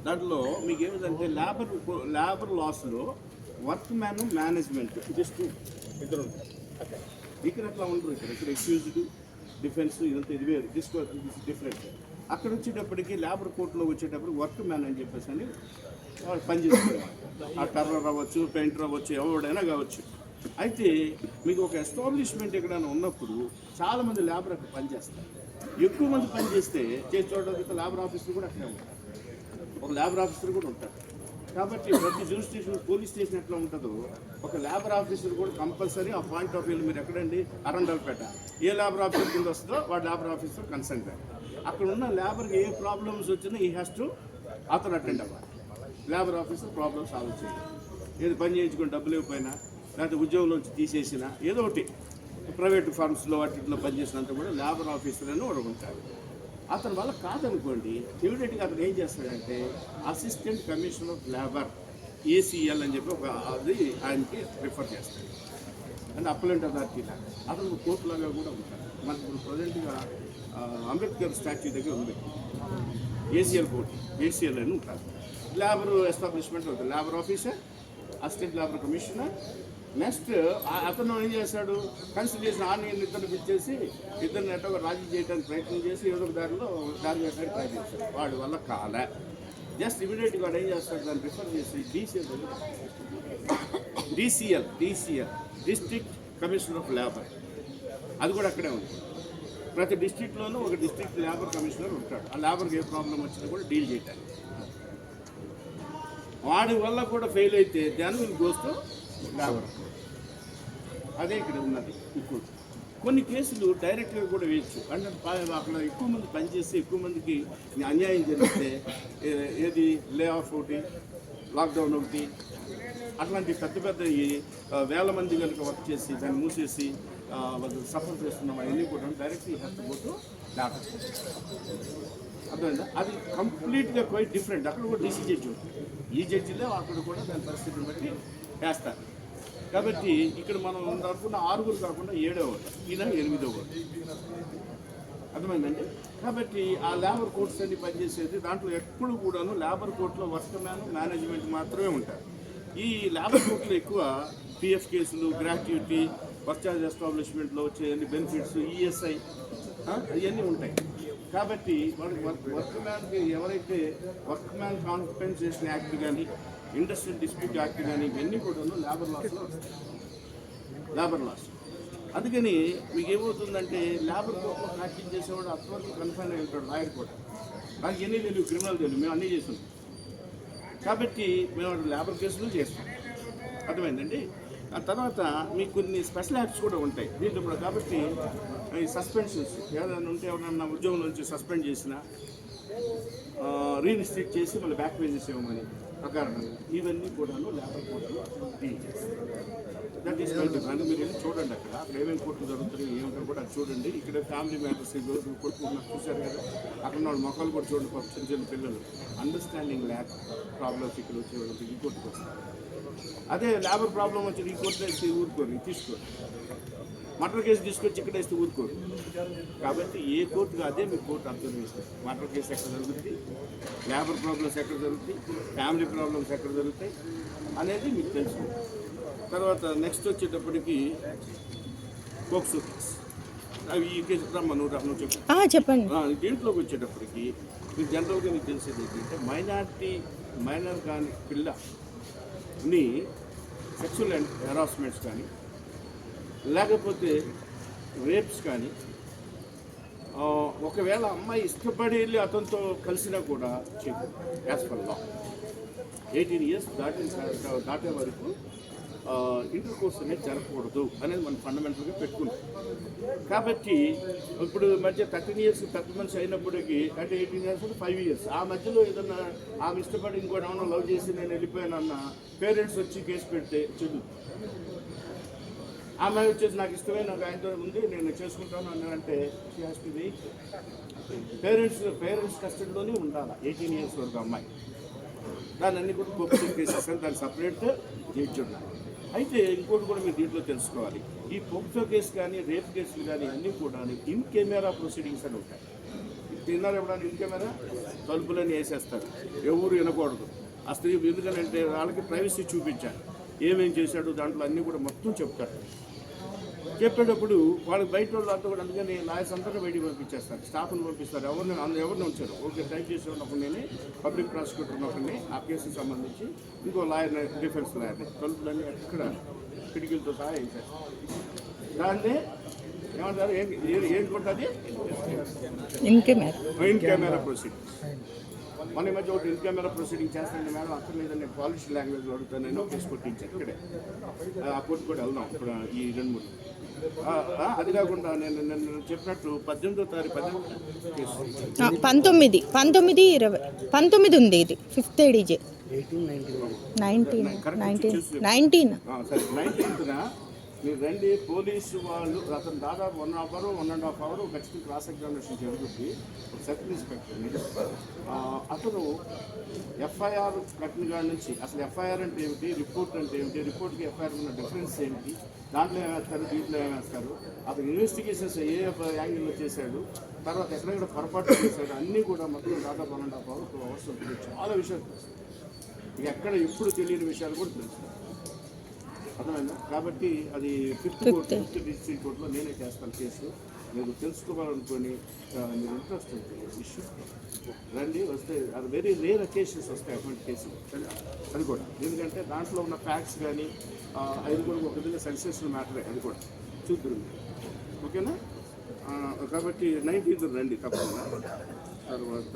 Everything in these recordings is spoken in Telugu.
దాంట్లో మీకు ఏమిటంటే లేబర్ లాస్లో వర్క్ మ్యాన్ మేనేజ్మెంట్ జస్ట్ ఇద్దరు ఉంటారు. ఇక్కడ అట్లా ఉండరు. ఇక్కడ ఎక్స్క్యూజ్డ్ డిఫెన్స్ ఇదంతా ఇది వేరు, డిఫరెంట్. అక్కడ వచ్చేటప్పటికి లేబర్ కోర్టులో వచ్చేటప్పుడు వర్క్ మ్యాన్ అని చెప్పేసి అని వాళ్ళు పనిచేస్తారు. ఆ టర్నర్ అవ్వచ్చు, పెయింటర్ అవ్వచ్చు, ఎవడైనా కావచ్చు. అయితే మీకు ఒక ఎస్టాబ్లిష్మెంట్ ఎక్కడైనా ఉన్నప్పుడు చాలామంది లేబర్ అక్కడ పనిచేస్తారు. ఎక్కువ మంది పనిచేస్తే చేసి చూడడానికి లేబర్ ఆఫీసర్ కూడా అక్కడే ఉంటారు. ఒక లేబర్ ఆఫీసర్ కూడా ఉంటారు. కాబట్టి ప్రతి జ్యూరిస్డిక్షన్ పోలీస్ స్టేషన్ ఎట్లా ఉంటుందో ఒక లేబర్ ఆఫీసర్ కూడా కంపల్సరీ ఆ పాయింట్ ఆఫ్ వ్యూలో మీరు ఎక్కడండి అరండల్పేట ఏ లేబర్ ఆఫీసర్ కింద వస్తుందో వాడు లేబర్ ఆఫీసర్ కన్సల్ట్. అక్కడ ఉన్న లేబర్కి ఏ ప్రాబ్లమ్స్ వచ్చినా ఈ హ్యాస్ టు అతను అటెండ్ అవ్వాలి. లేబర్ ఆఫీసర్ ప్రాబ్లమ్ సాల్వ్ చేయాలి. ఏది పని చేయించుకొని డబ్బులు ఇవ్వకపోయినా, లేకపోతే ఉద్యోగంలోంచి తీసేసినా, ఏదో ఒకటి ప్రైవేట్ ఫార్మ్స్లో వాటిలో పనిచేసినంత కూడా లేబర్ ఆఫీసర్ అని వాడు ఉంటాడు. అతని వల్ల కాదనుకోండి, ఇమీడియట్గా అతను ఏం చేస్తాడంటే assistant commissioner of labour ACL అని చెప్పి ఒక అది ఆయనకి రిఫర్ చేస్తాడు. అంటే అప్పలెంట్ అథారిటీ లాగా అతను కోర్టులాగా కూడా ఉంటాడు. మనకు ఇప్పుడు ప్రజెంట్గా అంబేద్కర్ స్టాచ్యూ దగ్గర ఉంది ACL కోర్టు, ACL అని ఉంటారు. లేబర్ ఎస్టాబ్లిష్మెంట్ ఉంటుంది. Labour officer, assistant labour commissioner. Next అతను ఏం చేశాడు, కన్సిడరేషన్ ఇద్దరు పిలిచేసి ఇద్దరిని ఎట్టో రాజీ చేయడానికి ప్రయత్నం చేసి ఏదో ఒక దారి చేయడానికి ట్రై చేశాడు. వాడి వల్ల కాలే. జస్ట్ ఇమీడియట్గా వాడు ఏం చేస్తాడు, దాన్ని రిఫర్ చేసి DCL district commissioner of labour, అది కూడా అక్కడే ఉంది. ప్రతి డిస్ట్రిక్ట్లోనూ ఒక డిస్ట్రిక్ట్ లేబర్ కమిషనర్ ఉంటాడు. ఆ లేబర్కి ఏ ప్రాబ్లం వచ్చినా కూడా డీల్ చేయడానికి. వాడి వల్ల కూడా ఫెయిల్ అయితే దాని విల్ గోస్ టు లేబర్. అదే ఇక్కడ ఉన్నది. ఇప్పుడు కొన్ని కేసులు డైరెక్ట్గా కూడా వేయచ్చు. అంటే అక్కడ ఎక్కువ మంది పనిచేసి ఎక్కువ మందికి అన్యాయం జరిగితే ఏది లే ఆఫ్ ఒకటి, లాక్డౌన్ ఒకటి, అట్లాంటి పెద్ద పెద్ద వేల మంది కనుక వర్క్ చేసి దాన్ని మూసేసి సఫర్ చేస్తున్నాం అవన్నీ కూడా డైరెక్ట్గా హెల్త్ లేబర్. అర్థమైందా? అది కంప్లీట్గా క్వైట్ డిఫరెంట్. అక్కడ కూడా DC జడ్జి ఉంటుంది. ఈ జడ్జిలో అక్కడ కూడా దాని పరిస్థితిని బట్టి వేస్తారు. కాబట్టి ఇక్కడ మనం అనుకున్న 6 కాకుండా 7వ ఈయన 8వ. అర్థమైందండి? కాబట్టి ఆ లేబర్ కోర్ట్స్ అన్ని పనిచేసేది దాంట్లో ఎప్పుడు కూడాను లేబర్ కోర్టులో వర్క్ మ్యాన్ మేనేజ్మెంట్ మాత్రమే ఉంటారు. ఈ లేబర్ కోర్టులో ఎక్కువ PF కేసులు, గ్రాట్యుటీ, వర్క్ చార్జ్ ఎస్టాబ్లిష్మెంట్లో వచ్చే బెనిఫిట్స్, ESI అవన్నీ ఉంటాయి. కాబట్టి వర్క్ మ్యాన్కి ఎవరైతే వర్క్ మ్యాన్ కాంపెన్సేషన్ యాక్ట్ కానీ, ఇండస్ట్రియల్ డిస్ప్యూట్ యాక్ట్ కానీ ఇవన్నీ కూడా లేబర్ లాస్లో వస్తాయి. Labour laws. అందుకని మీకు ఏమవుతుందంటే లేబర్ కోర్టులో ప్రాక్టీస్ చేసేవాడు అంతవరకు కన్ఫైన్ అయి ఉంటాడు. లాయర్ కూడా నాకు ఎన్ని తెలియదు, క్రిమినల్ తెలియదు, మేము అన్నీ చేస్తున్నాం. కాబట్టి మేము లేబర్ కేసులు చేస్తాం. అర్థమైందండి? ఆ తర్వాత మీకు కొన్ని స్పెషల్ యాక్ట్స్ కూడా ఉంటాయి దీంట్లో కూడా. కాబట్టి ఈ సస్పెన్షన్స్ ఏదైనా ఉంటే ఎవరన్నా ఉద్యోగం నుంచి సస్పెండ్ చేసినా రీఇన్స్టేట్ చేసి మళ్ళీ బ్యాక్ వేజెస్ ఇవ్వమని ప్రకారం ఇవన్నీ కూడా లేబర్ కోర్టులో డీల్ చేస్తారు. That is my different. మీరు వెళ్ళి చూడండి అక్కడ ఏమేమి కోర్టులు జరుగుతున్నాయి ఏమిటో కూడా అది చూడండి. ఇక్కడ ఫ్యామిలీ మ్యాటర్స్ కొడుకు చూశారు కదా, అక్కడ వాళ్ళు మొక్కలు కూడా చూడండి. చిన్న చిన్న పిల్లలు అండర్స్టాండింగ్ ల్యాక్ ప్రాబ్లమ్స్ ఇక్కడ వచ్చేవాళ్ళకి ఈ కోర్టుకు వస్తారు. అదే లేబర్ ప్రాబ్లం వచ్చి ఈ కోర్టులో వేస్తే ఊరుకోరు, తీసుకోరు. మర్డర్ కేసు తీసుకొచ్చి ఇక్కడ వేస్తే ఊరుకోరు. కాబట్టి ఏ కోర్టుగా అదే మీ కోర్టు అర్థం చేస్తారు. మర్డర్ కేసు ఎక్కడ జరుగుతుంది, లేబర్ ప్రాబ్లమ్స్ ఎక్కడ జరుగుతాయి, ఫ్యామిలీ ప్రాబ్లమ్స్ ఎక్కడ జరుగుతాయి అనేది మీకు తెలుసు. తర్వాత నెక్స్ట్ వచ్చేటప్పటికి పోక్సో కేసు. అవి ఈ కేసు నువ్వు చెప్పండి. దీంట్లోకి వచ్చేటప్పటికి మీకు జనరల్గా మీకు తెలిసేది ఏంటంటే మైనర్ కానీ పిల్లని సెక్సువల్ హెరాస్మెంట్స్ కానీ లేకపోతే రేప్స్ కానీ ఒకవేళ అమ్మాయి ఇష్టపడి వెళ్ళి అతనితో కలిసినా కూడా చెప్పు యాజ్ పర్ లా 18 years దాటే వరకు ఇంటర్ కోర్స్ అనేది జరగకూడదు అనేది మనం ఫండమెంటల్గా పెట్టుకున్నాం. కాబట్టి ఇప్పుడు మధ్య 13 years పెద్ద మనిషి అయినప్పటికీ అంటే 18 years 5 years ఆ మధ్యలో ఏదన్నా ఆమె ఇష్టపడి ఇంకోటి ఏమన్నా లవ్ చేసి నేను వెళ్ళిపోయానన్న పేరెంట్స్ వచ్చి కేసు పెడితే చెల్లు. ఆమె వచ్చేసి నాకు ఇష్టమే, నాకు ఆయనతో ఉంది, నేను చేసుకుంటాను అన్నానంటే పేరెంట్స్ కస్టడీలోనే ఉండాలి 18 years వరకు అమ్మాయి. దాన్ని అన్ని కూడా పోక్సో కేసెస్ అని దాన్ని సపరేట్ జడ్జి ఉండాలి. అయితే ఇంకోటి కూడా మీరు దీంట్లో తెలుసుకోవాలి, ఈ పోక్సో కేసు కానీ రేప్ కేసులు కానీ అన్నీ కూడా ఇన్ కెమెరా ప్రొసీడింగ్స్ అని ఉంటాయి. తిన్నారు ఎప్పుడన్నా ఇన్ కెమెరా తలుపులని వేసేస్తారు, ఎవరు వినకూడదు. ఆ స్త్రీ ఎందుకంటే వాళ్ళకి ప్రైవసీ చూపించాలి, ఏమేం చేశాడు దాంట్లో అన్నీ కూడా మొత్తం చెప్తారు. చెప్పేటప్పుడు వాళ్ళకి బయట వాళ్ళు అంతా కూడా, అందుకని లాయర్స్ అంతా బయటికి పంపించేస్తారు, స్టాఫ్ని పంపిస్తారు, ఎవరిని ఉంచారు. ఓకే, టైప్ చేసే ఒకరిని, పబ్లిక్ ప్రాసిక్యూటర్ ఒకరిని ఆ కేసుకి సంబంధించి, ఇంకో లాయర్ని, డిఫెన్స్ లాయర్ని, తలుపులన్నీ ఎక్కడ కిటికీలతో సహా వేసేస్తారు. దాన్ని ఏమంటారు, ఏం కొట్టది ఇన్ కెమెరా ప్రొసీడింగ్. మన మధ్య ఒకటి ఇన్ కెమెరా ప్రొసీడింగ్ చేస్తాను మేడం, అక్కడ లేదని పాలిష్ లాంగ్వేజ్ అడుగుతాను, నేను కేసు కొట్టించాను ఇక్కడే, ఆ కోర్టు కూడా వెళ్దాం ఇప్పుడు ఈ 2-3. అది కాకుండా నేను చెప్పినట్టు 18వ తారీఖు 19 ఉంది, ఇది 5th ADJ 19న మీరు రండి. పోలీసు వాళ్ళు అతను దాదాపు 1.5 అవర్ ఖచ్చితంగా క్రాస్ ఎగ్జామినేషన్ జరుగుతుంది. సబ్ ఇన్స్పెక్టర్ని అతను ఎఫ్ఐఆర్ కట్టిన కాడి నుంచి అసలు ఎఫ్ఐఆర్ అంటే ఏమిటి, రిపోర్ట్ అంటే ఏమిటి, రిపోర్ట్కి ఎఫ్ఐఆర్ ఉన్న డిఫరెన్స్ ఏమిటి, దాంట్లో ఏమేస్తారు, దీంట్లో ఏమేస్తారు, అతను ఇన్వెస్టిగేషన్స్ ఏ యాంగిల్లో చేశాడు, తర్వాత ఎక్కడెక్కడ పొరపాటు చేశాడు, అన్నీ కూడా మొత్తం దాదాపు 1.5 అవర్ 2 అవర్స్ ఉంటుంది. చాలా విషయాలు తెలుస్తాయి, ఎక్కడ ఎప్పుడు తెలియని విషయాలు కూడా తెలుస్తాయి, అర్థమైందా? కాబట్టి అది 5th డిస్ట్రిక్ట్ కోర్టులో నేనే చేస్తాను కేసు. మీరు తెలుసుకోవాలనుకొని మీరు ఇంట్రెస్ట్ ఉంటుంది ఇష్యూ రండి, వస్తే అది వెరీ రేర్ అకేషన్స్ వస్తాయి అటువంటి కేసులు. అది కూడా ఎందుకంటే దాంట్లో ఉన్న ఫ్యాక్ట్స్ కానీ అది కూడా ఒక విధంగా సెన్సేషనల్ మ్యాటరే, అది కూడా చూద్దరు. ఓకేనా? కాబట్టి 19th రండి తప్పకుండా. తర్వాత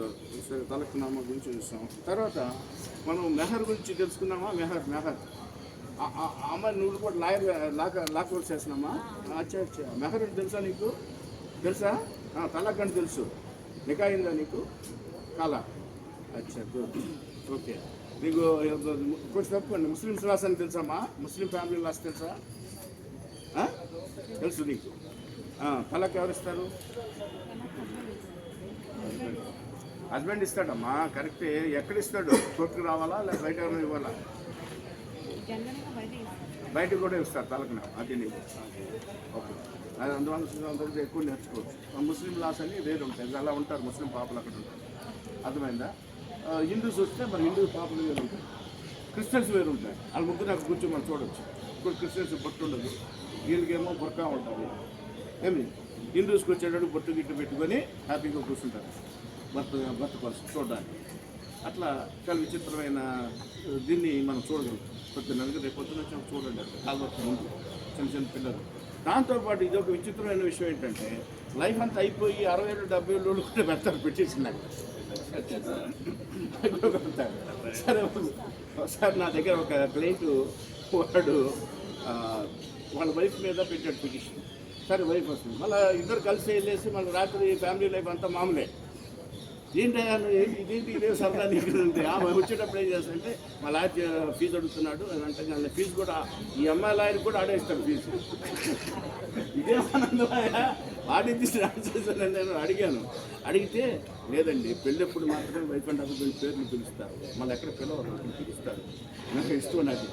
తలక్నామా గురించి చూస్తాం. తర్వాత మనం మెహర్ గురించి తెలుసుకున్నామా? మెహర్ అమ్మాయి నువ్వు కూడా లాక్ వర్క్ చేస్తున్నామా? అచ్చా మెహర్ అంటే తెలుసా నీకు? తెలుసా? తలాక్ అంటే తెలుసు. నికా అయిందా నీకు? కాలా? అచ్చా గుడ్, ఓకే. నీకు కొంచెం తప్పండి, ముస్లిమ్స్ లాస్ అని తెలుసామా? ముస్లిం ఫ్యామిలీ లాస్ తెలుసా? తెలుసు నీకు. తలాక్ ఎవరు ఇస్తారు? హస్బెండ్ ఇస్తాడమ్మా, కరెక్టే. ఎక్కడ ఇస్తాడు? కోర్టుకు రావాలా లేదా బయట ఎవరైనా ఇవ్వాలా? బయటకు కూడా ఇస్తారు తలకున, అది నీకు. ఓకే, అది అందువల్ల ఎక్కువ నేర్చుకోవచ్చు. ముస్లిం లాస్ అని వేరు ఉంటాయి, అలా ఉంటారు ముస్లిం పాపలు అక్కడ ఉంటారు, అర్థమైందా? హిందూస్ వస్తే మరి హిందూ పాపలు వేరు ఉంటాయి, క్రిస్టియన్స్ వేరు ఉంటాయి. వాళ్ళ ముగ్గురు నాకు కూర్చొని మనం చూడవచ్చు. ఇప్పుడు క్రిస్టియన్స్ బొట్టు ఉండదు, వీళ్ళకేమో బుర్కా ఉంటుంది. ఏమి హిందూస్కి వచ్చేటప్పుడు బొట్టు గిట్టు పెట్టుకొని హ్యాపీగా కూర్చుంటారు భర్త కోసం చూడడానికి. అట్లా చాలా విచిత్రమైన దీన్ని మనం చూడగలుగుతాం. పొద్దున్నగా రేపు పొద్దున్న వచ్చి చూడండి, కాలువకు ముందు చిన్న పిల్లలు. దాంతోపాటు ఇది ఒక విచిత్రమైన విషయం ఏంటంటే, లైఫ్ అంతా అయిపోయి 60 ఏళ్ళు 70 ఏళ్ళు కూడా పెడతారు, పెట్టేసినాక సరే. ఒకసారి నా దగ్గర ఒక క్లయింట్ వాడు వాళ్ళ వైఫ్ మీద పెట్టాడు పిటిషన్. సరే వైఫ్ వస్తుంది, మళ్ళీ ఇద్దరు కలిసి వెళ్ళేసి మళ్ళీ రాత్రి ఫ్యామిలీ లైఫ్ అంతా మామూలే. ఇదేంటి ఇదే సరదా నీకు అంటే వచ్చేటప్పుడు ఏం చేస్తాడంటే మా లాయర్ ఫీజు అడుగుతున్నాడు అని అంటే ఫీజు కూడా ఈ అమ్మాయి లాయర్ కూడా ఆడేస్తాడు ఫీజు. ఇదేమన్నా వాడింది చేశానని నేను అడిగాను. అడిగితే లేదండి, పెళ్ళెప్పుడు మాత్రమే వైఫ్ అండ్ హస్బెండ్ పేర్లు పిలుస్తారు, మళ్ళీ ఎక్కడ పిలవరు, పిలుస్తారు. నాకు ఇష్టం, నాకు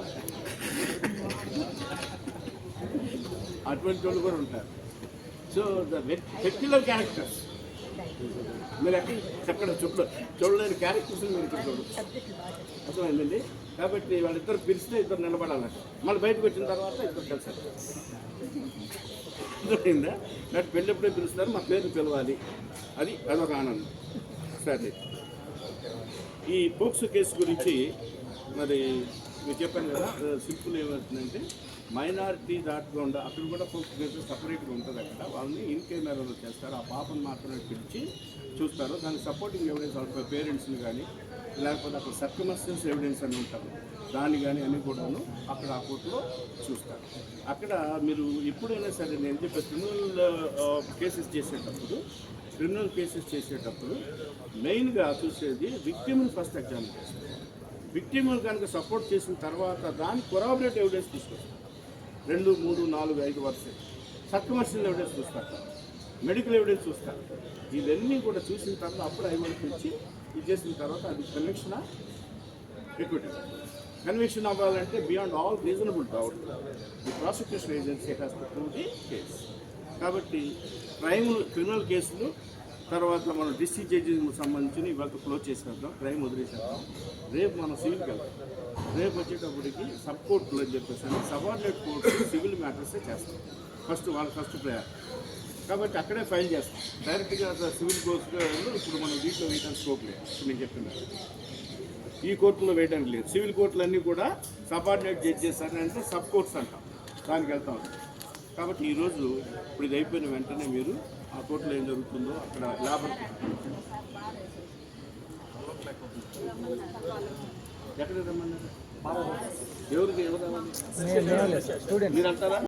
అటువంటి వాళ్ళు కూడా ఉంటారు. సో ద పెక్యులర్ క్యారెక్టర్స్ మీరు ఎక్కడ చెప్పడం చూడలేని క్యారెక్టర్స్ మీరు ఇక్కడ చూడవచ్చు, అర్థమైందండి. కాబట్టి వాళ్ళిద్దరు పిలిస్తే ఇద్దరు నిలబడాలంట, మళ్ళీ బయటకు వచ్చిన తర్వాత ఇద్దరు కలిసారు. అర్థమైందా? నాకు పెళ్ళెప్పుడే పిలుస్తారు, మా పేరు పిలవాలి, అదొక ఆనందం. సరే, ఈ పోక్సో కేసు గురించి మరి మీరు చెప్పాను కదా, సింపుల్ ఏమవుతుందంటే మైనారిటీ దాటకుండా అక్కడ కూడా పోక్సో కేసు సపరేట్గా ఉంటుంది. అక్కడ వాళ్ళని ఇన్ కెమెరాలో చేస్తారు, ఆ పాపను మాత్రమే పిలిచి చూస్తారు. దానికి సపోర్టింగ్ ఎవిడెన్స్ వాళ్ళ పేరెంట్స్ని కానీ లేకపోతే అక్కడ సర్కమస్టెన్స్ ఎవిడెన్స్ అని ఉంటారు, దాన్ని కానీ అన్నీ కూడాను అక్కడ ఆ కోర్టులో చూస్తారు. అక్కడ మీరు ఎప్పుడైనా సరే నేను చెప్పే క్రిమినల్ కేసెస్ చేసేటప్పుడు మెయిన్గా చూసేది విక్టిమ్ని ఫస్ట్ ఎగ్జామిన్ చేస్తారు. విక్టిమ్ని కనుక సపోర్ట్ చేసిన తర్వాత దాని కొరాబరేట్ ఎవిడెన్స్ తీసుకొస్తారు. 2, 3, 4, 5 వరుస సర్కమస్టెన్స్ ఎవిడెన్స్ చూస్తారు, మెడికల్ ఎవిడెన్స్ చూస్తారు. ఇవన్నీ కూడా చూసిన తర్వాత అప్పుడు ఐవన్ పిలిచి ఇది చేసిన తర్వాత అది కన్విక్షన్ ఎక్విటీ. కన్విక్షన్ అవ్వాలంటే beyond all reasonable doubt the prosecution agency has to prove the case. కాబట్టి క్రిమినల్ కేసులు తర్వాత మనం డిస్ట్రిక్ట్ జడ్జికి సంబంధించి ఇవాళ క్లోజ్ చేసేద్దాం, క్రైమ్ వదిలేసేద్దాం. రేపు మనం సివిల్కి వెళ్తాం. రేపు వచ్చేటప్పటికి సబ్ కోర్టులు అని చెప్పేసి సబార్డినేట్ కోర్టు సివిల్ మ్యాటర్సే చేస్తాం. ఫస్ట్ ప్రయారిటీ కాబట్టి అక్కడే ఫైల్ చేస్తాం. డైరెక్ట్గా సివిల్ కోర్టులో ఇప్పుడు మనం దీంట్లో వేయడానికి స్కోప్ లేదు. ఇప్పుడు నేను చెప్పిన ఈ కోర్టులో వేయడానికి లేదు. సివిల్ కోర్టులన్నీ కూడా సబార్డినేట్ జడ్జెస్ అని అంటే సబ్ కోర్ట్స్ అంటాం, దానికి వెళ్తాం. కాబట్టి ఈరోజు ఇప్పుడు ఇది అయిపోయిన వెంటనే మీరు ఆ కోర్టులో ఏం జరుగుతుందో అక్కడ లేబర్ ఎక్కడ రమ్మన్నారు, ఎవరు రావాలి మీరు అంటారా?